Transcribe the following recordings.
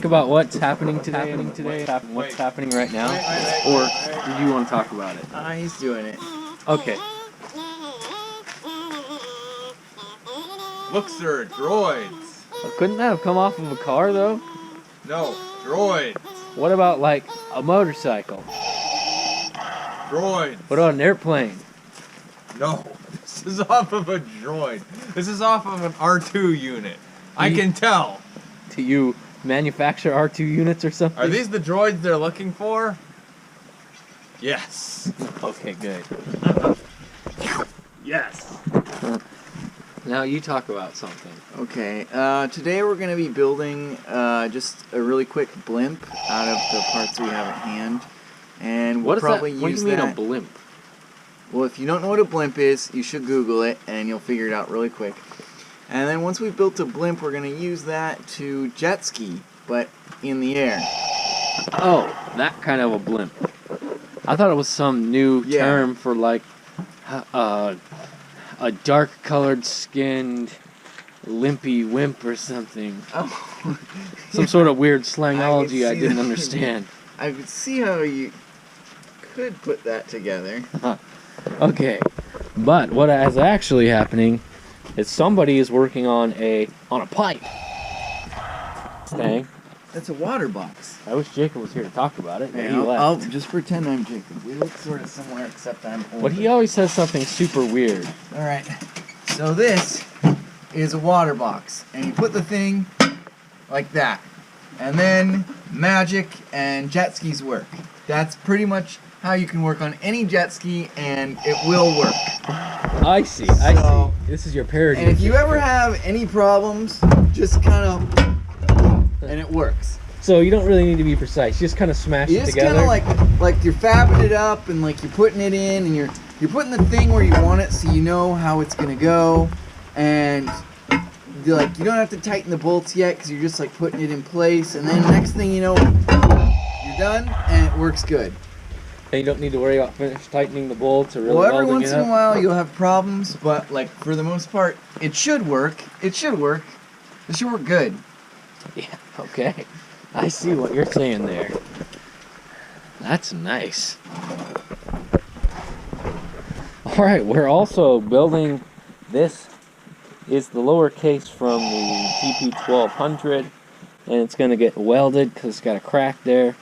about what's happening today? What's happening right now? Or do you want to talk about it? He's doing it. Okay. Look, sir, droids. Couldn't that have come off of a car, though? No, droids. What about, like, a motorcycle? Droids. What about an airplane? No, this is off of a droid. This is off of an R2 unit. I can tell. Do you manufacture R2 units or something? Are these the droids they're looking for? Yes. Okay, good. Yes. Now you talk about something. Okay, today we're going to be building just a really quick blimp out of the parts we have at hand. And we'll probably use that. What do you mean a blimp? Well, if you don't know what a blimp is, you should Google it and you'll figure it out really quick. And then once we've built a blimp, we're going to use that to jet ski, but in the air. Oh, that kind of a blimp. I thought it was some new term for like a dark-colored skinned limpy wimp or something. Oh. Some sort of weird slangology I didn't understand. I could see how you could put that together. Huh. Okay, but what is actually happening is somebody is working on a pipe. Dang. That's a water box. I wish Jacob was here to talk about it, but Hey, he left. I'll just pretend I'm Jacob. We look sort of similar, except I'm older. But he always says something super weird. Alright, so this is a water box, and you put the thing like that, and then magic and jet skis work. That's pretty much how you can work on any jet ski, and it will work. I see, I see. This is your parody. And if you ever have any problems, just kind of, and it works. So you don't really need to be precise. You just kind of smash it together. You just kind of like you're fabbing it up, and like you're putting it in, and you're putting the thing where you want it, so you know how it's gonna go, and like you don't have to tighten the bolts yet, because you're just like putting it in place, and then next thing you know, you're done, and it works good. And you don't need to worry about tightening the bolts or really Well, every welding once it in up. a while you'll have problems, but like for the most part, it should work. It should work. It should work good. Yeah, okay. I see what you're saying there. That's nice. Alright, we're also building, this is the lowercase from the TP1200, and it's going to get welded because it's got a crack there.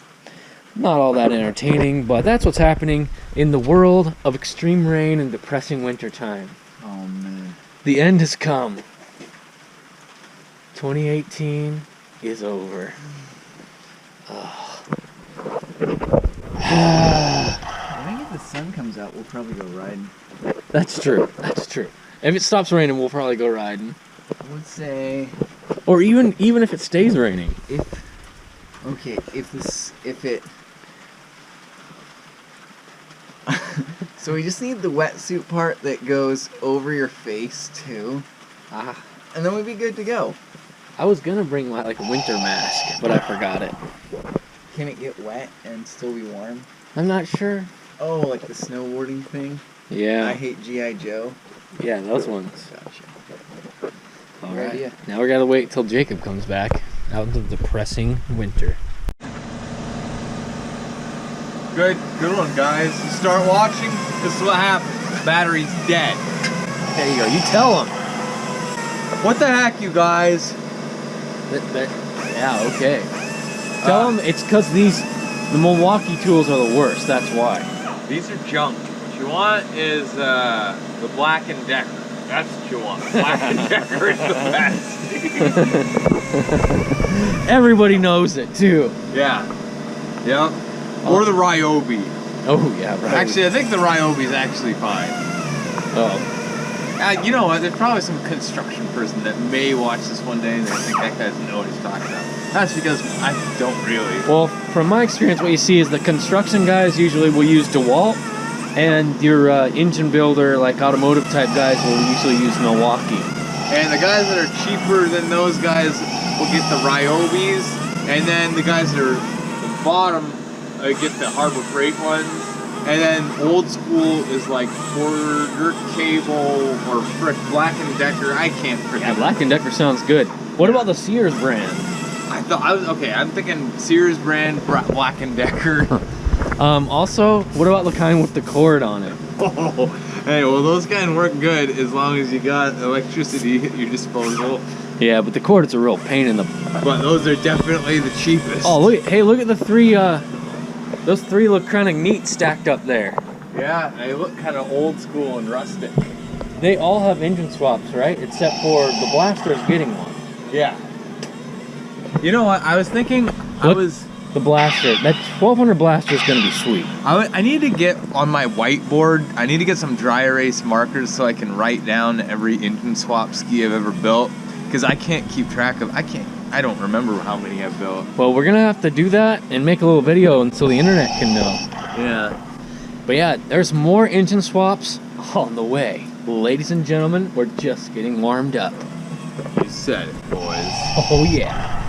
Not all that entertaining, but that's what's happening in the world of extreme rain and depressing wintertime. Oh man. The end has come. 2018 is over. I think if the sun comes out, we'll probably go riding. That's true. That's true. If it stops raining, we'll probably go riding. I would say, Or even if it stays raining. if it. So we just need the wetsuit part that goes over your face too, and then we'd be good to go. I was gonna bring my like winter mask, but I forgot it. Can it get wet and still be warm? I'm not sure. Oh, like the snowboarding thing? Yeah. I hate G.I. Joe. Yeah, those ones. Gotcha. All Good right. idea. Now we gotta wait till Jacob comes back out of the depressing winter. Good one, guys. You start watching, this is what happens. Battery's dead. There you go. You tell him. What the heck, you guys? Yeah. Okay. Tell him it's because the Milwaukee tools are the worst. That's why. These are junk. What you want is the Black & Decker. That's what you want. Black & Decker is the best. Everybody knows it too. Yeah. Yep. Or the Ryobi. Oh yeah. Right. Actually, I think the Ryobi is actually fine. Oh. You know what? There's probably some construction person that may watch this one day and they think that guy doesn't know what he's talking about. That's because I don't really. Well, from my experience, what you see is the construction guys usually will use DeWalt, and your engine builder, like automotive type guys, will usually use Milwaukee. And the guys that are cheaper than those guys will get the Ryobis, and then the guys that are the bottom get the Harbor Freight ones. And then old school is like Porter Cable or frick Black & Decker. I can't forget. Yeah, Black & Decker sounds good. What about the Sears brand? I'm thinking Sears brand Black and Decker. Also, what about the kind with the cord on it? Oh, hey, well those kind work good as long as you got electricity at your disposal. Yeah, but the cord is a real pain in the... But those are definitely the cheapest. Oh, look! Hey, look at the three, those three look kind of neat stacked up there. Yeah, they look kind of old school and rustic. They all have engine swaps, right? Except for the Blaster's getting one. Yeah. You know what? I was thinking, The Blaster, that 1200 Blaster is going to be sweet. I need to get on my whiteboard, I need to get some dry erase markers so I can write down every engine swap ski I've ever built. Because I can't keep track of, I don't remember how many I've built. Well, we're going to have to do that and make a little video until the internet can know. Yeah. But yeah, there's more engine swaps on the way. Ladies and gentlemen, we're just getting warmed up. You said it, boys. Oh yeah.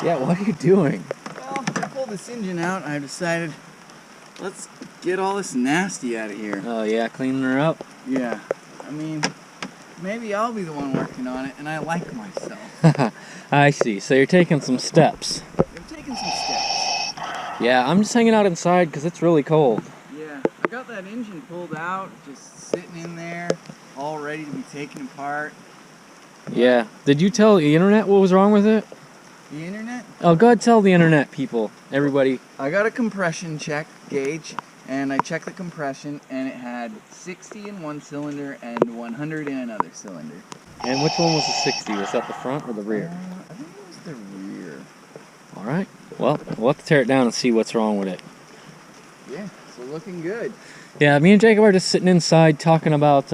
Yeah, what are you doing? Well, I pulled this engine out and I decided, let's get all this nasty out of here. Oh yeah, cleaning her up. Yeah, I mean, maybe I'll be the one working on it, and I like myself. I see, so you're taking some steps. I'm taking some steps. Yeah, I'm just hanging out inside because it's really cold. Yeah, I got that engine pulled out, just sitting in there, all ready to be taken apart. Yeah, did you tell the internet what was wrong with it? The internet? Oh, go ahead, tell the internet people, everybody. I got a compression check gauge, and I checked the compression, and it had 60 in one cylinder and 100 in another cylinder. And which one was the 60? Was that the front or the rear? I think it was the rear. All right. Well, we'll have to tear it down and see what's wrong with it. Yeah, so looking good. Yeah, me and Jacob are just sitting inside talking about...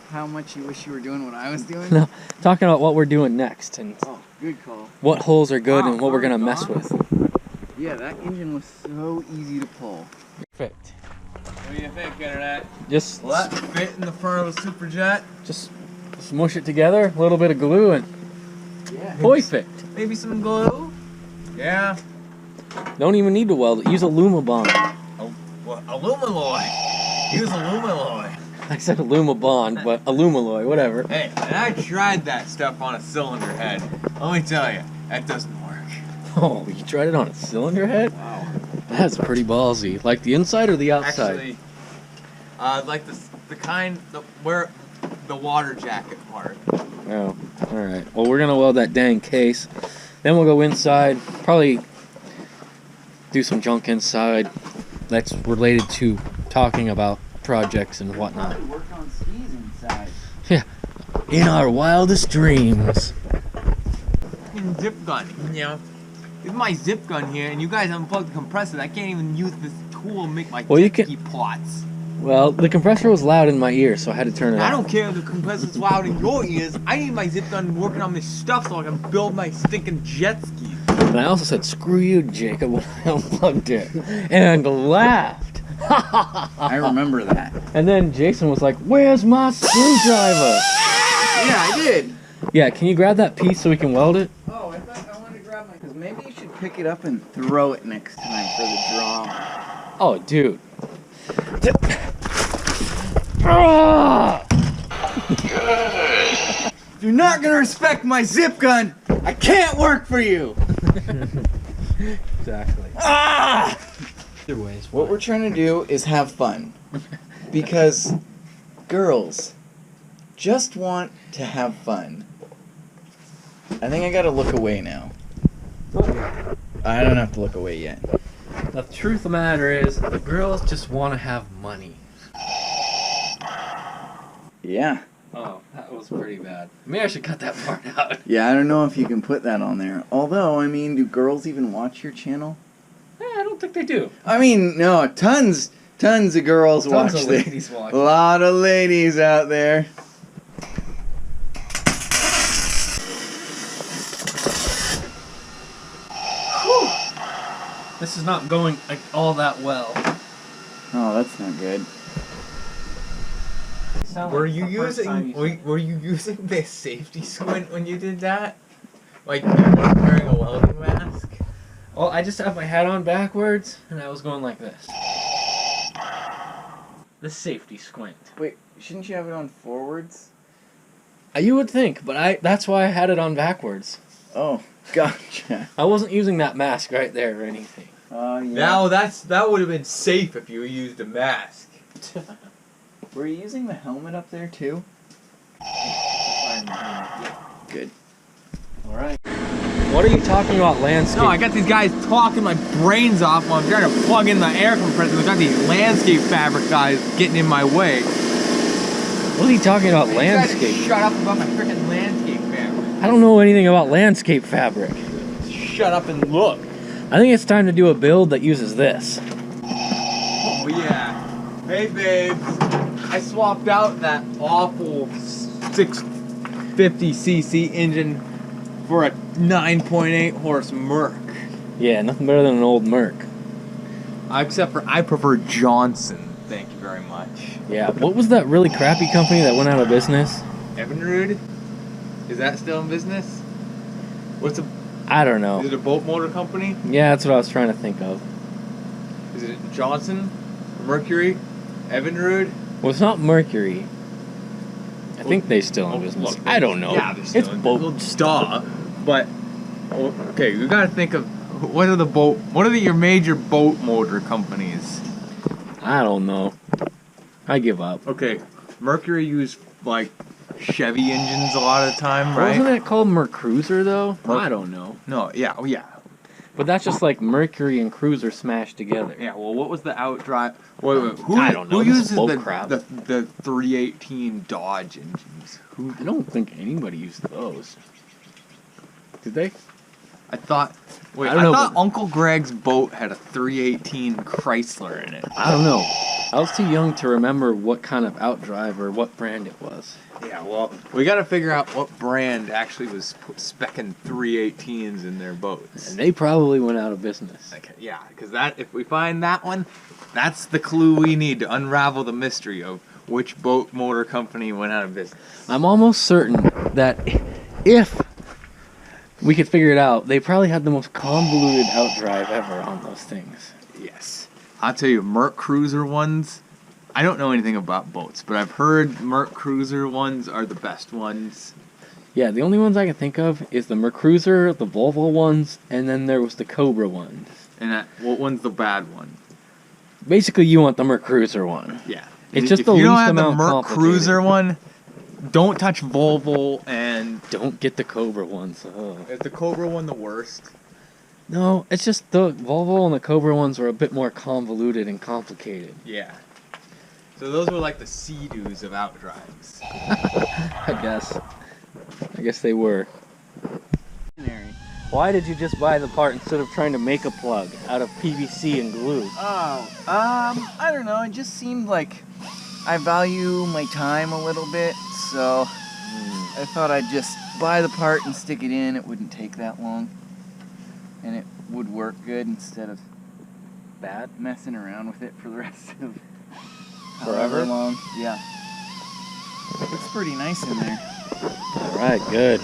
How much you wish you were doing what I was doing? No, talking about what we're doing next and Oh, good call. what holes are good Wow, and what we're going to already mess gone? with. Yeah, that engine was so easy to pull. Perfect. What do you think, internet? Just Will that fit in the front of a superjet? just smush it together, a little bit of glue, and Yeah. perfect. Maybe some glue? Yeah. Don't even need to weld it. Use a Lumabond. Oh, well, alumaloy. Use alumaloy. I said Lumabond, but Alumaloy, whatever. Hey, and I tried that stuff on a cylinder head. Let me tell you, that doesn't work. Oh, you tried it on a cylinder head? Wow. That's pretty ballsy. Like the inside or the outside? Actually, like the kind where the water jacket part. Oh, all right. Well, we're gonna weld that dang case. Then we'll go inside. Probably do some junk inside that's related to talking about projects and whatnot. Probably work on skis inside. Yeah, in our wildest dreams. Zip gun, you know. This is my zip gun here, and you guys unplugged the compressor. I can't even use this tool to make my Well, you JetSki plots. Well, the compressor was loud in my ear, so I had to turn it I off. don't care if the compressor's loud in your ears. I need my zip gun working on this stuff so I can build my stinking jet skis. And I also said, "Screw you, Jacob," when I unplugged it, and laughed. I remember that. And then Jason was like, "Where's my screwdriver?" Yeah, I did. Yeah, can you grab that piece so we can weld it? Oh, I thought I wanted to grab my... Because maybe you should pick it up and throw it next time for the drama. Oh, dude. Ah! If you're not going to respect my zip gun, I can't work for you. Exactly. Ah! Either way, it's What we're trying to do is have fun. Because girls just want to have fun. I think I gotta look away now. I don't have to look away yet. The truth of the matter is, the girls just want to have money. Yeah. Oh, that was pretty bad. Maybe I should cut that part out. Yeah, I don't know if you can put that on there. Although, I mean, do girls even watch your channel? I don't think they do. I mean, no, tons of girls watch Tons of this. ladies watch. A lot of ladies out there. This is not going like, all that well. Oh, that's not good. Were you using this safety squint when you did that? Like you weren't wearing a welding mask? Well, I just have my hat on backwards, and I was going like this. the safety squint. Wait, shouldn't you have it on forwards? You would think, but that's why I had it on backwards. Oh, gotcha. I wasn't using that mask right there or anything. Oh, yeah. Now that would have been safe if you used a mask. Were you using the helmet up there too? Good. All right. What are you talking about, landscape? No, I got these guys talking my brains off while I'm trying to plug in the air compressor. I got these landscape fabric guys getting in my way. What are you talking about, You landscape? guys shut up about my freaking landscape fabric. I don't know anything about landscape fabric. Shut up and look. I think it's time to do a build that uses this. Oh yeah. Hey babes, I swapped out that awful 650cc engine for a 9.8 horse Merc. Yeah, nothing better than an old Merc. Except for I prefer Johnson. Thank you very much. Yeah, what was that really crappy company that went out of business? Evinrude? Is that still in business? I don't know. Is it a boat motor company? Yeah, that's what I was trying to think of. Is it Johnson? Mercury? Evinrude? Well, it's not Mercury. I think they're still in business. I don't know. Yeah, they're still It's in boat. business. Duh. But okay, you gotta think of what are your major boat motor companies? I don't know. I give up. Okay, Mercury used like Chevy engines a lot of the time, right? Wasn't it called Mercruiser though? I don't know. No, yeah, oh yeah. But that's just like Mercury and Cruiser smashed together. Yeah, well, what was the outdrive? Wait, who, I don't know, Who this is uses bull the, crap. the 318 Dodge engines? Who? I don't think anybody used those. Did they? I thought. Wait, I don't know, thought but- Uncle Greg's boat had a 318 Chrysler in it. I don't know. I was too young to remember what kind of outdrive or what brand it was. Yeah, well, we got to figure out what brand actually was specking 318s in their boats. And they probably went out of business. Okay, yeah, because if we find that one, that's the clue we need to unravel the mystery of which boat motor company went out of business. I'm almost certain that if we could figure it out, they probably had the most convoluted outdrive ever on those things. Yes. I'll tell you, Merc Cruiser ones, I don't know anything about boats, but I've heard Merc Cruiser ones are the best ones. Yeah, the only ones I can think of is the Mercruiser, the Volvo ones, and then there was the Cobra ones. And what one's the bad one? Basically, you want the Mercruiser one. Yeah. It's just if the you don't least have the amount Merc complicated. Cruiser one, don't touch Volvo, and Don't get the Cobra ones. Oh. is the Cobra one the worst? No, it's just the Volvo and the Cobra ones are a bit more convoluted and complicated. Yeah. So those were like the Sea-Doos of outdrives. I guess they were. Why did you just buy the part instead of trying to make a plug out of PVC and glue? Oh, I don't know. It just seemed like I value my time a little bit, so I thought I'd just buy the part and stick it in. It wouldn't take that long, and it would work good instead of Bad? messing around with it for the rest of Forever? however long. Yeah, looks pretty nice in there. Alright, good.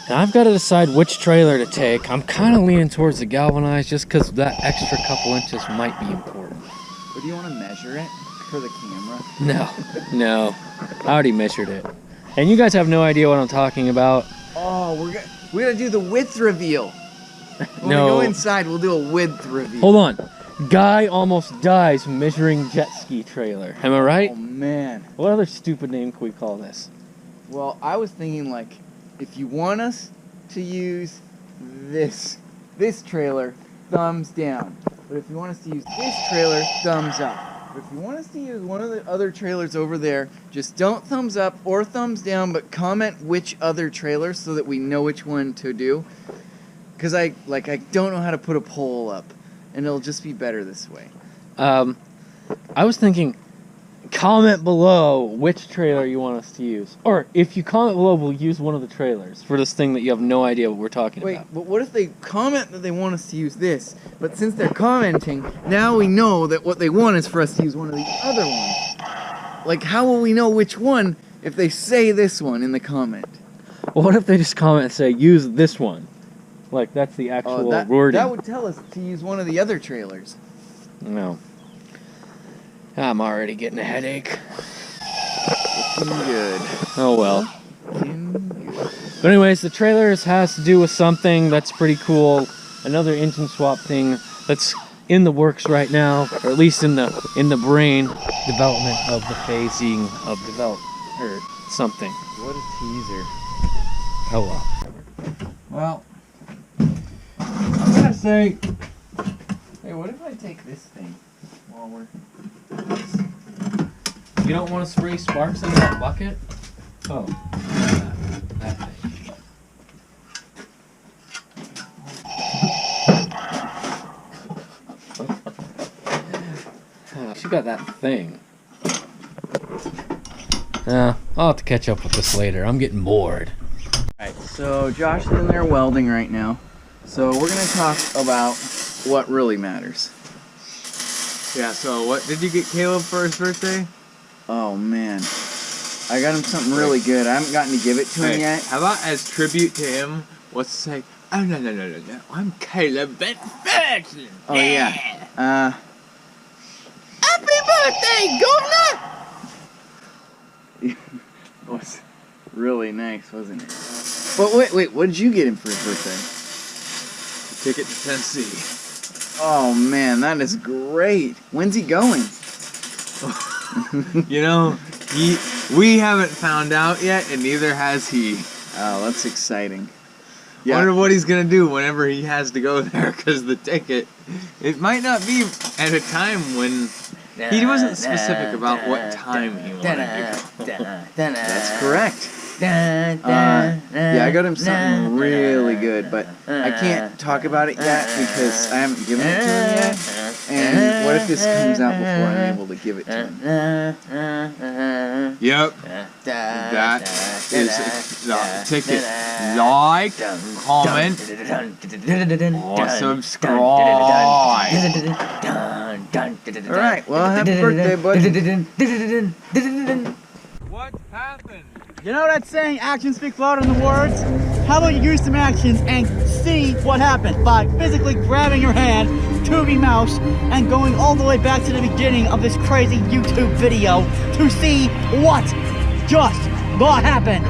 Now I've got to decide which trailer to take. I'm kind of leaning towards the galvanized just because that extra couple inches might be important. But do you want to measure it for the camera? No. I already measured it. And you guys have no idea what I'm talking about. Oh, we're gonna do the width reveal. When No. we go inside, we'll do a width reveal. Hold on. Guy almost dies measuring jet ski trailer. Am I right? Oh man. What other stupid name can we call this? Well, I was thinking like, if you want us to use this trailer, thumbs down. But if you want us to use this trailer, thumbs up. But if you want us to use one of the other trailers over there, just don't thumbs up or thumbs down, but comment which other trailer so that we know which one to do. Because I don't know how to put a poll up, and it'll just be better this way. I was thinking, comment below which trailer you want us to use. Or if you comment below, we'll use one of the trailers for this thing that you have no idea what we're talking Wait, about. but what if they comment that they want us to use this, but since they're commenting, now we know that what they want is for us to use one of the other ones. Like, how will we know which one if they say this one in the comment? Well, what if they just comment and say, use this one? Like, that's the actual wording. That would tell us to use one of the other trailers. No. I'm already getting a headache. Looking good. Oh well. Looking good. But anyways, the trailer has to do with something that's pretty cool. Another engine swap thing that's in the works right now, or at least in the brain development of the phasing of development or something. What a teaser. Oh well. Well, I'm gonna say, hey, what if I take this thing while we're... You don't want to spray sparks in that bucket? Oh, that thing. She got that thing. I'll have to catch up with this later. I'm getting bored. Alright, so Josh is in there welding right now. So we're gonna talk about what really matters. Yeah, so what did you get Caleb for his birthday? Oh man, I got him something really good. I haven't gotten to give it to him yet. How about as tribute to him, let's say, oh no, I'm Caleb Van Ferguson. Oh yeah. Happy birthday, governor! It was really nice, wasn't it? But wait, what did you get him for his birthday? Ticket to Tennessee. Oh man, that is great. When's he going? You know, we haven't found out yet, and neither has he. Oh, that's exciting. Yeah. Wonder what he's gonna do whenever he has to go there, because the ticket, it might not be at a time when he wasn't specific about what time he wanted to go. That's correct. Yeah, I got him something really good, but I can't talk about it yet because I haven't given it to him yet. And what if this comes out before I'm able to give it to him? Yep. That is the ticket. Like, comment, or subscribe. Alright, well, happy birthday, bud. What happened? You know that saying, actions speak louder than words? How about you use some actions and see what happened by physically grabbing your hand, tubing mouse, and going all the way back to the beginning of this crazy YouTube video to see what just happened.